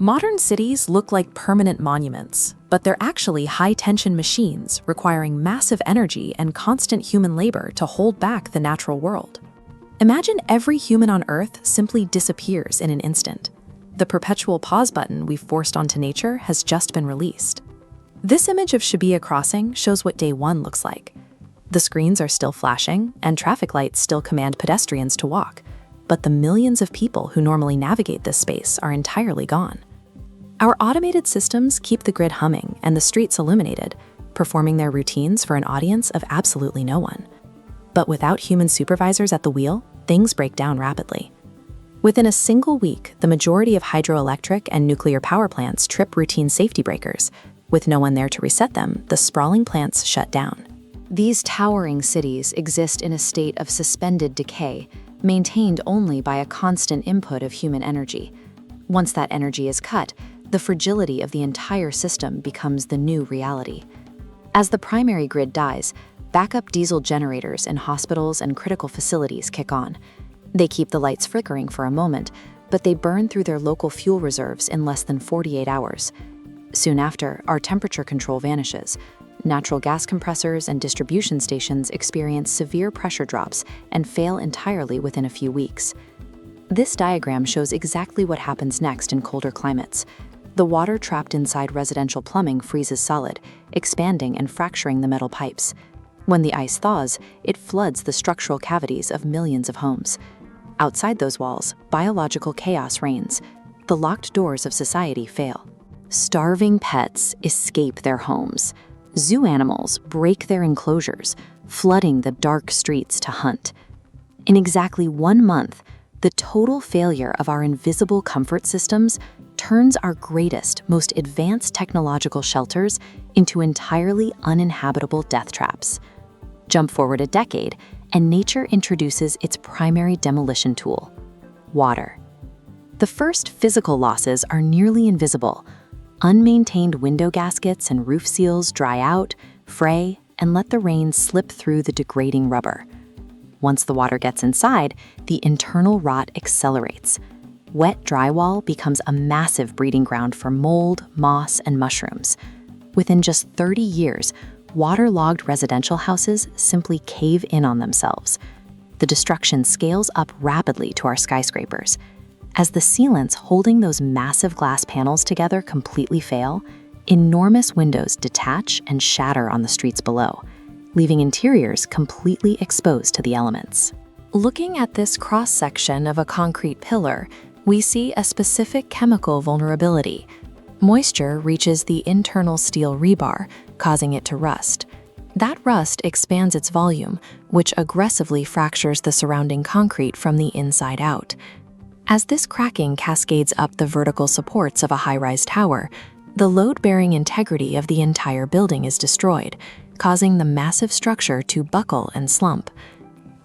Modern cities look like permanent monuments, but they're actually high-tension machines requiring massive energy and constant human labor to hold back the natural world. Imagine every human on Earth simply disappears in an instant. The perpetual pause button we've forced onto nature has just been released. This image of Shibuya Crossing shows what day one looks like. The screens are still flashing, and traffic lights still command pedestrians to walk, but the millions of people who normally navigate this space are entirely gone. Our automated systems keep the grid humming and the streets illuminated, performing their routines for an audience of absolutely no one. But without human supervisors at the wheel, things break down rapidly. Within a single week, the majority of hydroelectric and nuclear power plants trip routine safety breakers. With no one there to reset them, the sprawling plants shut down. These towering cities exist in a state of suspended decay, maintained only by a constant input of human energy. Once that energy is cut, the fragility of the entire system becomes the new reality. As the primary grid dies, backup diesel generators in hospitals and critical facilities kick on. They keep the lights flickering for a moment, but they burn through their local fuel reserves in less than 48 hours. Soon after, our temperature control vanishes. Natural gas compressors and distribution stations experience severe pressure drops and fail entirely within a few weeks. This diagram shows exactly what happens next in colder climates. The water trapped inside residential plumbing freezes solid, expanding and fracturing the metal pipes. When the ice thaws, it floods the structural cavities of millions of homes. Outside those walls, biological chaos reigns. The locked doors of society fail. Starving pets escape their homes. Zoo animals break their enclosures, flooding the dark streets to hunt. In exactly 1 month, the total failure of our invisible comfort systems turns our greatest, most advanced technological shelters into entirely uninhabitable death traps. Jump forward a decade, and nature introduces its primary demolition tool: water. The first physical losses are nearly invisible. Unmaintained window gaskets and roof seals dry out, fray, and let the rain slip through the degrading rubber. Once the water gets inside, the internal rot accelerates. Wet drywall becomes a massive breeding ground for mold, moss, and mushrooms. Within just 30 years, waterlogged residential houses simply cave in on themselves. The destruction scales up rapidly to our skyscrapers. As the sealants holding those massive glass panels together completely fail, enormous windows detach and shatter on the streets below, leaving interiors completely exposed to the elements. Looking at this cross-section of a concrete pillar, we see a specific chemical vulnerability. Moisture reaches the internal steel rebar, causing it to rust. That rust expands its volume, which aggressively fractures the surrounding concrete from the inside out. As this cracking cascades up the vertical supports of a high-rise tower, the load-bearing integrity of the entire building is destroyed, causing the massive structure to buckle and slump.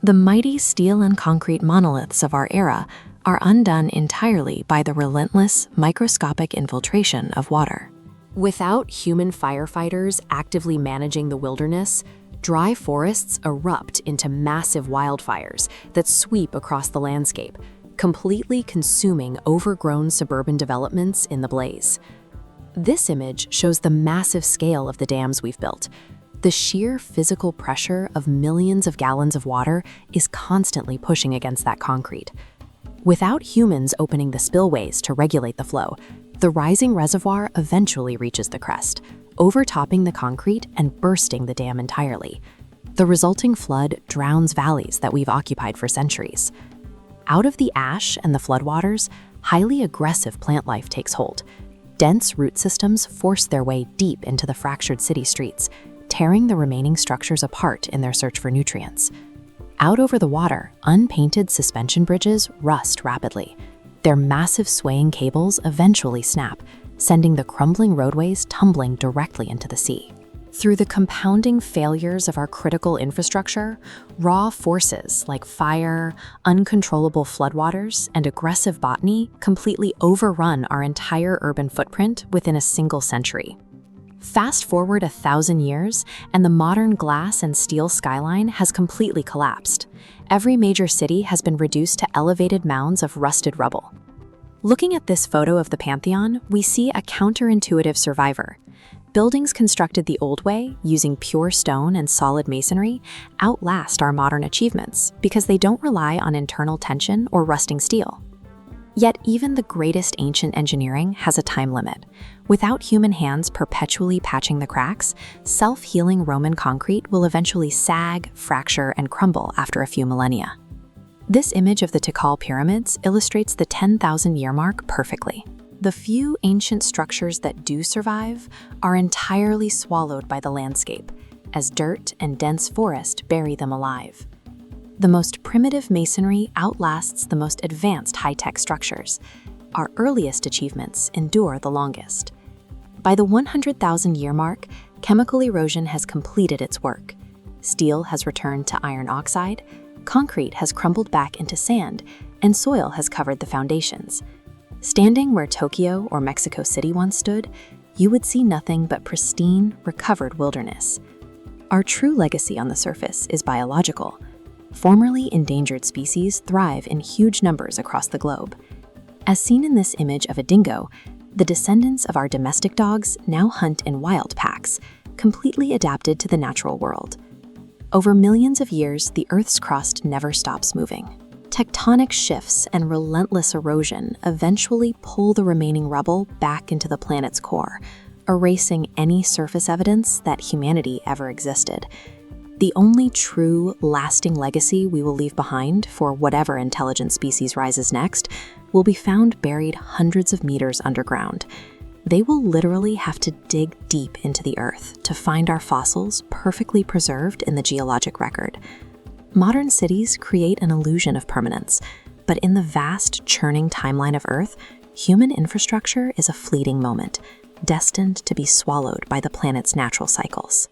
The mighty steel and concrete monoliths of our era are undone entirely by the relentless, microscopic infiltration of water. Without human firefighters actively managing the wilderness, dry forests erupt into massive wildfires that sweep across the landscape, completely consuming overgrown suburban developments in the blaze. This image shows the massive scale of the dams we've built. The sheer physical pressure of millions of gallons of water is constantly pushing against that concrete. Without humans opening the spillways to regulate the flow, the rising reservoir eventually reaches the crest, overtopping the concrete and bursting the dam entirely. The resulting flood drowns valleys that we've occupied for centuries. Out of the ash and the floodwaters, highly aggressive plant life takes hold. Dense root systems force their way deep into the fractured city streets, tearing the remaining structures apart in their search for nutrients. Out over the water, unpainted suspension bridges rust rapidly. Their massive swaying cables eventually snap, sending the crumbling roadways tumbling directly into the sea. Through the compounding failures of our critical infrastructure, raw forces like fire, uncontrollable floodwaters, and aggressive botany completely overrun our entire urban footprint within a single century. Fast forward 1,000 years, and the modern glass and steel skyline has completely collapsed. Every major city has been reduced to elevated mounds of rusted rubble. Looking at this photo of the Pantheon, we see a counterintuitive survivor. Buildings constructed the old way, using pure stone and solid masonry, outlast our modern achievements because they don't rely on internal tension or rusting steel. Yet even the greatest ancient engineering has a time limit. Without human hands perpetually patching the cracks, self-healing Roman concrete will eventually sag, fracture, and crumble after a few millennia. This image of the Tikal pyramids illustrates the 10,000-year mark perfectly. The few ancient structures that do survive are entirely swallowed by the landscape, as dirt and dense forest bury them alive. The most primitive masonry outlasts the most advanced high-tech structures. Our earliest achievements endure the longest. By the 100,000-year mark, chemical erosion has completed its work. Steel has returned to iron oxide, concrete has crumbled back into sand, and soil has covered the foundations. Standing where Tokyo or Mexico City once stood, you would see nothing but pristine, recovered wilderness. Our true legacy on the surface is biological. Formerly endangered species thrive in huge numbers across the globe. As seen in this image of a dingo, the descendants of our domestic dogs now hunt in wild packs, completely adapted to the natural world. Over millions of years, the Earth's crust never stops moving. Tectonic shifts and relentless erosion eventually pull the remaining rubble back into the planet's core, erasing any surface evidence that humanity ever existed. The only true, lasting legacy we will leave behind for whatever intelligent species rises next will be found buried hundreds of meters underground. They will literally have to dig deep into the earth to find our fossils perfectly preserved in the geologic record. Modern cities create an illusion of permanence, but in the vast, churning timeline of Earth, human infrastructure is a fleeting moment, destined to be swallowed by the planet's natural cycles.